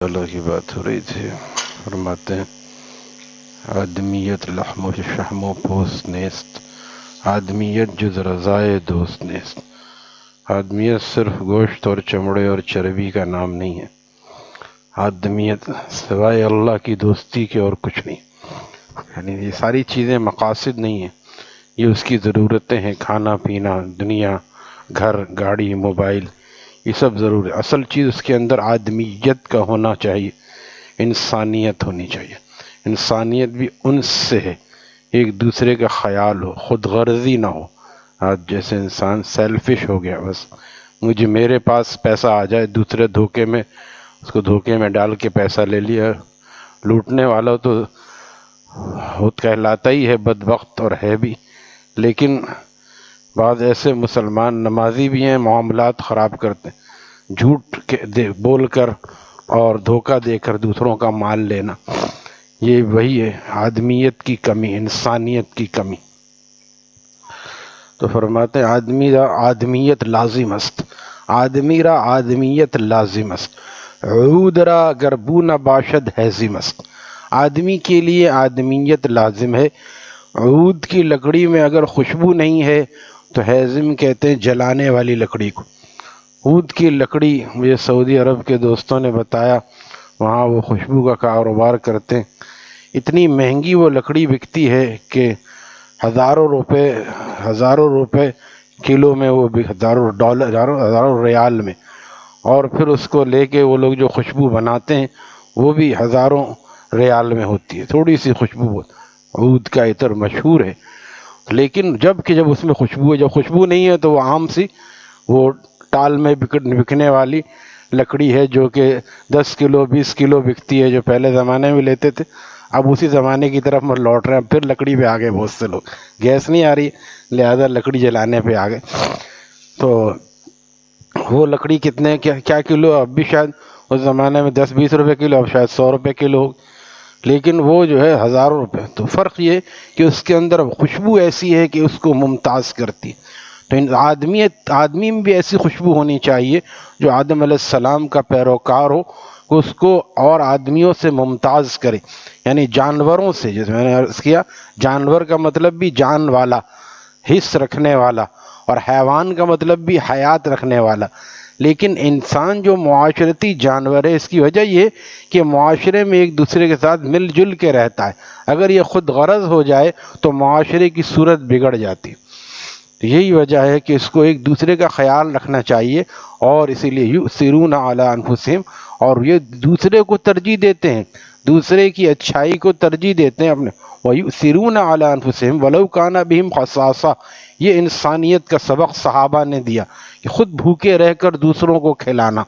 اللہ کی بات ہو رہی تھی، فرماتے ہیں آدمیت لحم و شحم و پوست نیست، آدمیت جز رضائے دوست نیست۔ آدمیت صرف گوشت اور چمڑے اور چربی کا نام نہیں ہے، آدمیت سوائے اللہ کی دوستی کے اور کچھ نہیں۔ یعنی یہ ساری چیزیں مقاصد نہیں ہیں، یہ اس کی ضرورتیں ہیں، کھانا پینا، دنیا، گھر، گاڑی، موبائل، یہ سب ضرور ہے۔ اصل چیز اس کے اندر آدمیت کا ہونا چاہیے، انسانیت ہونی چاہیے۔ انسانیت بھی انس سے ہے، ایک دوسرے کا خیال ہو، خود غرضی نہ ہو۔ آج جیسے انسان سیلفش ہو گیا، بس مجھے میرے پاس پیسہ آ جائے، دوسرے دھوکے میں اس کو دھوکے میں ڈال کے پیسہ لے لیا۔ لوٹنے والا تو خود کہلاتا ہی ہے بدبخت اور ہے بھی، لیکن بعض ایسے مسلمان نمازی بھی ہیں معاملات خراب کرتے ہیں، جھوٹ بول کر اور دھوکہ دے کر دوسروں کا مال لینا۔ یہ وہی ہے آدمیت کی کمی، انسانیت کی کمی۔ تو فرماتے ہیں آدمی را آدمیت لازم است، آدمی را آدمیت لازم است، عود را اگر بو نہ باشد ہیزم است۔ آدمی کے لیے آدمیت لازم ہے، عود کی لکڑی میں اگر خوشبو نہیں ہے تو ہیزم کہتے ہیں جلانے والی لکڑی کو۔ عود کی لکڑی، مجھے سعودی عرب کے دوستوں نے بتایا، وہاں وہ خوشبو کا کاروبار کرتے ہیں، اتنی مہنگی وہ لکڑی بکتی ہے کہ ہزاروں روپے کلو میں، وہ ہزاروں ڈالر، ہزاروں ریال میں، اور پھر اس کو لے کے وہ لوگ جو خوشبو بناتے ہیں وہ بھی ہزاروں ریال میں ہوتی ہے، تھوڑی سی خوشبو۔ عود کا عطر مشہور ہے، لیکن جب اس میں خوشبو ہے، جب خوشبو نہیں ہے تو وہ عام سی وہ ٹال میں بکنے والی لکڑی ہے، جو کہ 10 کلو 20 کلو بکتی ہے، جو پہلے زمانے میں لیتے تھے۔ اب اسی زمانے کی طرف لوٹ رہے ہیں، پھر لکڑی پہ آ گئے بہت سے لوگ، گیس نہیں آ رہی لہذا لکڑی جلانے پہ آ گئے۔ تو وہ لکڑی کتنے کیا کلو، اب بھی شاید اس زمانے میں 10-20 روپے کلو، اب شاید 100 روپے کلو، لیکن وہ جو ہے ہزاروں روپے۔ تو فرق یہ کہ اس کے اندر خوشبو ایسی ہے کہ اس کو ممتاز کرتی۔ تو آدمی میں بھی ایسی خوشبو ہونی چاہیے جو آدم علیہ السلام کا پیروکار ہو، اس کو اور آدمیوں سے ممتاز کرے، یعنی جانوروں سے۔ جیسے میں نے عرض کیا، جانور کا مطلب بھی جان والا، حس رکھنے والا، اور حیوان کا مطلب بھی حیات رکھنے والا۔ لیکن انسان جو معاشرتی جانور ہے، اس کی وجہ یہ کہ معاشرے میں ایک دوسرے کے ساتھ مل جل کے رہتا ہے۔ اگر یہ خود غرض ہو جائے تو معاشرے کی صورت بگڑ جاتی۔ یہی وجہ ہے کہ اس کو ایک دوسرے کا خیال رکھنا چاہیے، اور اسی لیے یؤثرون علی انفسہم، اور یہ دوسرے کو ترجیح دیتے ہیں، دوسرے کی اچھائی کو ترجیح دیتے ہیں اپنے۔ وَيُؤْثِرُونَ عَلَىٰ أَنفُسِهِمْ وَلَوْ كَانَ بِهِمْ خَصَاصَةٌ۔ یہ انسانیت کا سبق صحابہ نے دیا کہ خود بھوکے رہ کر دوسروں کو کھلانا،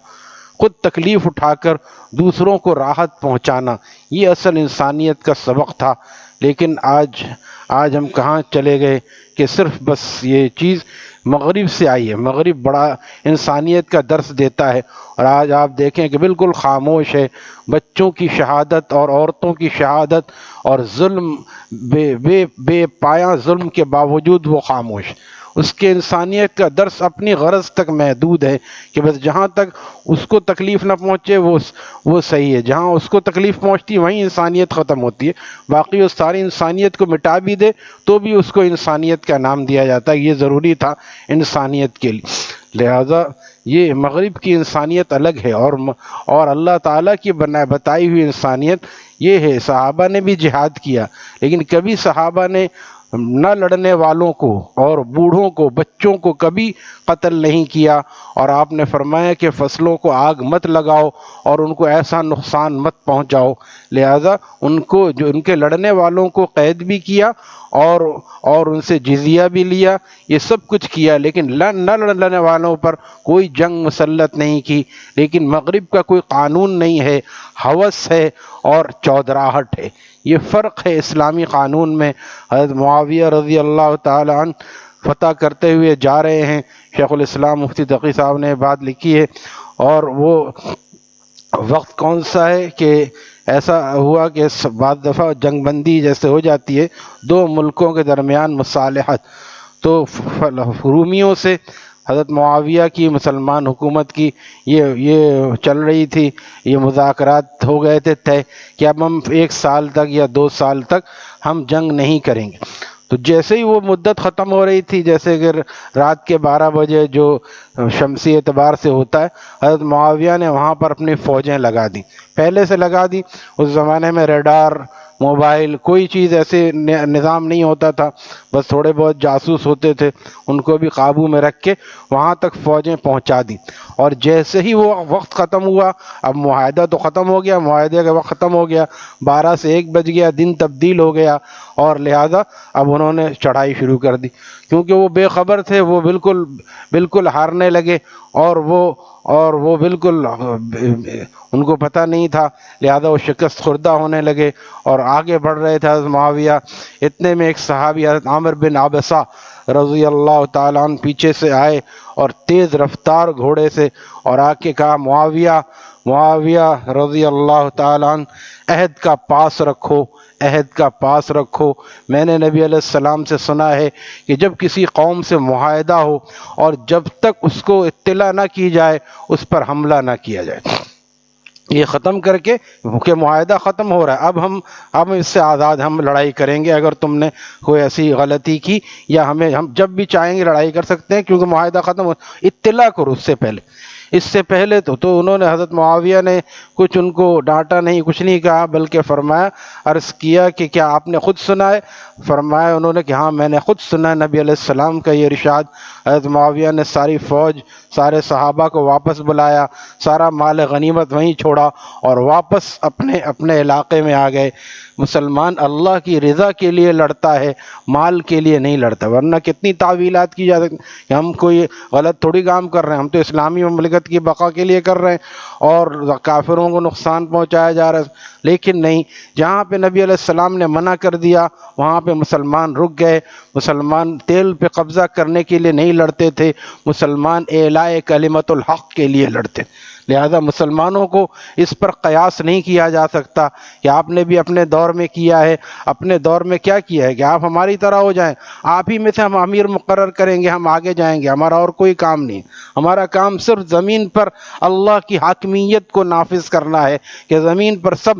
خود تکلیف اٹھا کر دوسروں کو راحت پہنچانا، یہ اصل انسانیت کا سبق تھا۔ لیکن آج ہم کہاں چلے گئے کہ صرف بس یہ چیز مغرب سے آئی ہے۔ مغرب بڑا انسانیت کا درس دیتا ہے، اور آج آپ دیکھیں کہ بالکل خاموش ہے، بچوں کی شہادت اور عورتوں کی شہادت اور ظلم، بے پایہ ظلم کے باوجود وہ خاموش۔ اس کے انسانیت کا درس اپنی غرض تک محدود ہے کہ بس جہاں تک اس کو تکلیف نہ پہنچے وہ صحیح ہے، جہاں اس کو تکلیف پہنچتی وہیں انسانیت ختم ہوتی ہے۔ باقی اس ساری انسانیت کو مٹا بھی دے تو بھی اس کو انسانیت کا نام دیا جاتا ہے، یہ ضروری تھا انسانیت کے لیے۔ لہذا یہ مغرب کی انسانیت الگ ہے، اور اللہ تعالیٰ کی بتائی ہوئی انسانیت یہ ہے۔ صحابہ نے بھی جہاد کیا، لیکن کبھی صحابہ نے نہ لڑنے والوں کو اور بوڑھوں کو، بچوں کو کبھی قتل نہیں کیا، اور آپ نے فرمایا کہ فصلوں کو آگ مت لگاؤ اور ان کو ایسا نقصان مت پہنچاؤ۔ لہذا ان کے لڑنے والوں کو قید بھی کیا، اور ان سے جزیہ بھی لیا، یہ سب کچھ کیا، لیکن نہ لڑنے والوں پر کوئی جنگ مسلط نہیں کی۔ لیکن مغرب کا کوئی قانون نہیں ہے، ہوس ہے اور چودراہٹ ہے، یہ فرق ہے اسلامی قانون میں۔ حضرت معاویہ رضی اللہ تعالی عنہ فتح کرتے ہوئے جا رہے ہیں، شیخ الاسلام مفتی تقی صاحب نے بات لکھی ہے، اور وہ وقت کون سا ہے کہ ایسا ہوا کہ بعض دفعہ جنگ بندی جیسے ہو جاتی ہے، دو ملکوں کے درمیان مصالحت، تو رومیوں سے حضرت معاویہ کی مسلمان حکومت کی یہ چل رہی تھی، یہ مذاکرات ہو گئے تھے طے کہ اب ہم 1 سال تک یا 2 سال تک ہم جنگ نہیں کریں گے۔ تو جیسے ہی وہ مدت ختم ہو رہی تھی، جیسے کہ رات کے 12 بجے جو شمسی اعتبار سے ہوتا ہے، حضرت معاویہ نے وہاں پر اپنی فوجیں لگا دی، پہلے سے لگا دی۔ اس زمانے میں ریڈار، موبائل، کوئی چیز ایسے نظام نہیں ہوتا تھا، بس تھوڑے بہت جاسوس ہوتے تھے، ان کو بھی قابو میں رکھ کے وہاں تک فوجیں پہنچا دی۔ اور جیسے ہی وہ وقت ختم ہوا، اب معاہدہ تو ختم ہو گیا، معاہدے کا وقت ختم ہو گیا، 12 سے 1 بج گیا، دن تبدیل ہو گیا، اور لہذا اب انہوں نے چڑھائی شروع کر دی، کیونکہ وہ بے خبر تھے، وہ بالکل ہارنے لگے، اور وہ بالکل ان کو پتہ نہیں تھا، لہذا وہ شکست خوردہ ہونے لگے اور آگے بڑھ رہے تھے حضرت معاویہ۔ اتنے میں ایک صحابی حضرت عامر بن عبسہ رضی اللہ تعالیٰ عنہ پیچھے سے آئے اور تیز رفتار گھوڑے سے، اور آ کے کہا، معاویہ رضی اللہ تعالیٰ عنہ، عہد کا پاس رکھو، عہد کا پاس رکھو۔ میں نے نبی علیہ السلام سے سنا ہے کہ جب کسی قوم سے معاہدہ ہو اور جب تک اس کو اطلاع نہ کی جائے اس پر حملہ نہ کیا جائے۔ یہ ختم کر کے کہ معاہدہ ختم ہو رہا ہے، اب اس سے آزاد، ہم لڑائی کریں گے اگر تم نے کوئی ایسی غلطی کی، یا ہم جب بھی چاہیں گے لڑائی کر سکتے ہیں، کیونکہ معاہدہ ختم ہو، اطلاع کرو اس سے پہلے تو انہوں نے، حضرت معاویہ نے کچھ ان کو ڈانٹا نہیں، کچھ نہیں کہا، بلکہ فرمایا، عرض کیا کہ کیا آپ نے خود سنا ہے؟ فرمایا انہوں نے کہ ہاں میں نے خود سنا ہے نبی علیہ السلام کا یہ ارشاد۔ حضرت معاویہ نے ساری فوج، سارے صحابہ کو واپس بلایا، سارا مال غنیمت وہیں چھوڑا اور واپس اپنے علاقے میں آ گئے۔ مسلمان اللہ کی رضا کے لیے لڑتا ہے، مال کے لیے نہیں لڑتا، ورنہ کتنی تعویلات کی جا سکتی کہ ہم کوئی غلط تھوڑی کام کر رہے ہیں، ہم تو اسلامی مملکت کی بقا کے لیے کر رہے ہیں اور کافروں کو نقصان پہنچایا جا رہا ہے۔ لیکن نہیں، جہاں پہ نبی علیہ السلام نے منع کر دیا وہاں پہ مسلمان رک گئے۔ مسلمان تیل پہ قبضہ کرنے کے لیے نہیں لڑتے تھے، مسلمان اعلاء کلمت الحق کے لیے لڑتے۔ لہذا مسلمانوں کو اس پر قیاس نہیں کیا جا سکتا کہ آپ نے بھی اپنے دور میں کیا ہے، اپنے دور میں کیا کیا ہے کہ آپ ہماری طرح ہو جائیں، آپ ہی میں سے ہم امیر مقرر کریں گے، ہم آگے جائیں گے، ہمارا اور کوئی کام نہیں، ہمارا کام صرف زمین پر اللہ کی حاکمیت کو نافذ کرنا ہے، کہ زمین پر سب۔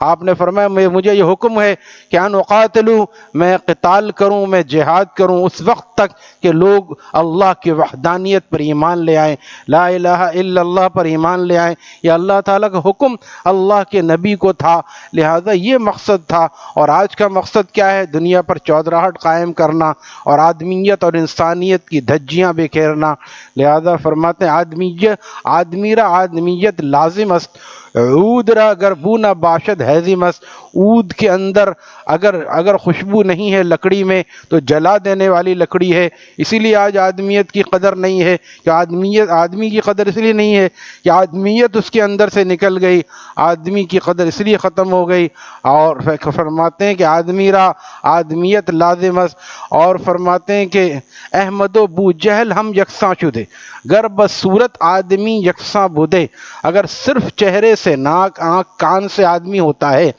آپ نے فرمایا مجھے یہ حکم ہے کہ ان اقاتلوا، میں قتال کروں، میں جہاد کروں اس وقت تک کہ لوگ اللہ کی وحدانیت پر ایمان لے آئیں، لا الہ الا اللہ پر ایمان لے آئیں۔ یہ اللہ تعالیٰ کا حکم اللہ کے نبی کو تھا، لہذا یہ مقصد تھا۔ اور آج کا مقصد کیا ہے؟ دنیا پر چودراہٹ قائم کرنا اور آدمیت اور انسانیت کی دھجیاں بکھیرنا۔ لہذا فرماتے ہیں آدمی را آدمیت لازم است، عود را اگر بو نہ باشد ہیزم است۔ عود کے اندر اگر خوشبو نہیں ہے لکڑی میں تو جلا دینے والی لکڑی ہے۔ اسی لیے آج آدمیت کی قدر نہیں ہے، کہ آدمی کی قدر اس لیے نہیں ہے کہ آدمیت اس کے اندر سے نکل گئی، آدمی کی قدر اس لیے ختم ہو گئی۔ اور فرماتے ہیں کہ آدمی را آدمیت لازم است، اور فرماتے ہیں کہ احمد و بو جہل ہم یکساں شدے، گر بصورت آدمی یکساں بدے۔ اگر صرف چہرے سے، ناک، آنکھ، کان سے آدمی ہوتا ہے،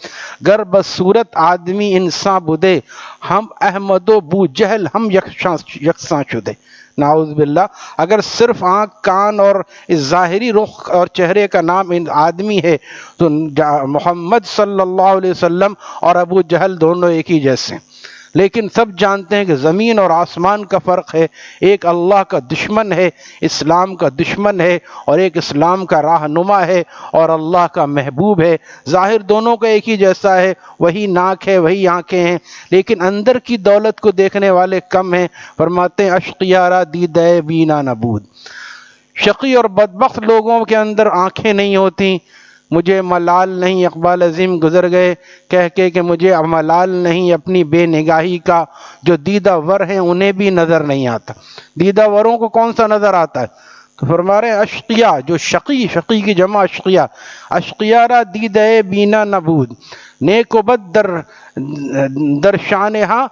گر بصورت آدمی انسان بدے، ہم احمد و بو جہل ہم یکساں شدے۔ نعوذ باللہ، اگر صرف آنکھ، کان اور اس ظاہری رخ اور چہرے کا نام آدمی ہے تو محمد صلی اللہ علیہ وسلم اور ابو جہل دونوں ایک ہی جیسے ہیں۔ لیکن سب جانتے ہیں کہ زمین اور آسمان کا فرق ہے، ایک اللہ کا دشمن ہے، اسلام کا دشمن ہے، اور ایک اسلام کا رہنما ہے اور اللہ کا محبوب ہے۔ ظاہر دونوں کا ایک ہی جیسا ہے، وہی ناک ہے، وہی آنکھیں ہیں، لیکن اندر کی دولت کو دیکھنے والے کم ہیں۔ فرماتے ہیں اشقیارا دیدہ بینا نبود، شقی اور بدبخت لوگوں کے اندر آنکھیں نہیں ہوتی۔ مجھے ملال نہیں، اقبال عظیم گزر گئے کہہ کے کہ مجھے ملال نہیں اپنی بے نگاہی کا، جو دیدہ ور ہیں انہیں بھی نظر نہیں آتا۔ دیدہ وروں کو کون سا نظر آتا ہے؟ تو فرما رہے ہیں اشقیا، جو شقی کی جمع اشقیا، اشقیارا دیدہ بینا نبود، نیک و بد در شانہا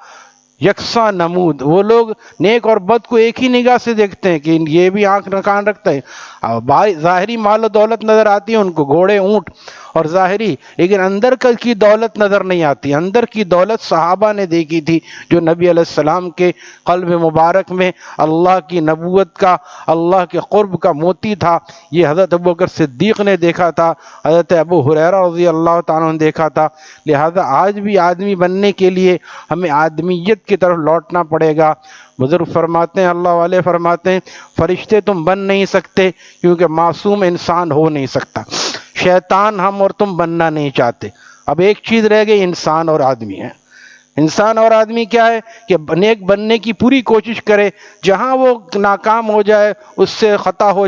یکساں نمود، وہ لوگ نیک اور بد کو ایک ہی نگاہ سے دیکھتے ہیں کہ یہ بھی آنکھ کان رکھتے ہیں، ظاہری مال و دولت نظر آتی ہے ان کو، گھوڑے اونٹ اور ظاہری، لیکن اندر کی دولت نظر نہیں آتی۔ اندر کی دولت صحابہ نے دیکھی تھی، جو نبی علیہ السلام کے قلب مبارک میں اللہ کی نبوت کا، اللہ کے قرب کا موتی تھا۔ یہ حضرت ابوبکر صدیق نے دیکھا تھا، حضرت ابو ہریرہ رضی اللہ تعالیٰ نے دیکھا تھا۔ لہذا آج بھی آدمی بننے کے لیے ہمیں آدمیت کی طرف لوٹنا پڑے گا۔ بزرگ فرماتے ہیں، اللہ والے فرماتے ہیں، فرشتے تم بن نہیں سکتے کیونکہ معصوم انسان ہو نہیں سکتا، شیطان ہم اور تم بننا نہیں چاہتے۔ اب ایک چیز رہ گئی، انسان اور آدمی ہے۔ انسان اور آدمی کیا ہے کہ نیک بننے کی پوری کوشش کرے، جہاں وہ ناکام ہو جائے، اس سے خطا ہو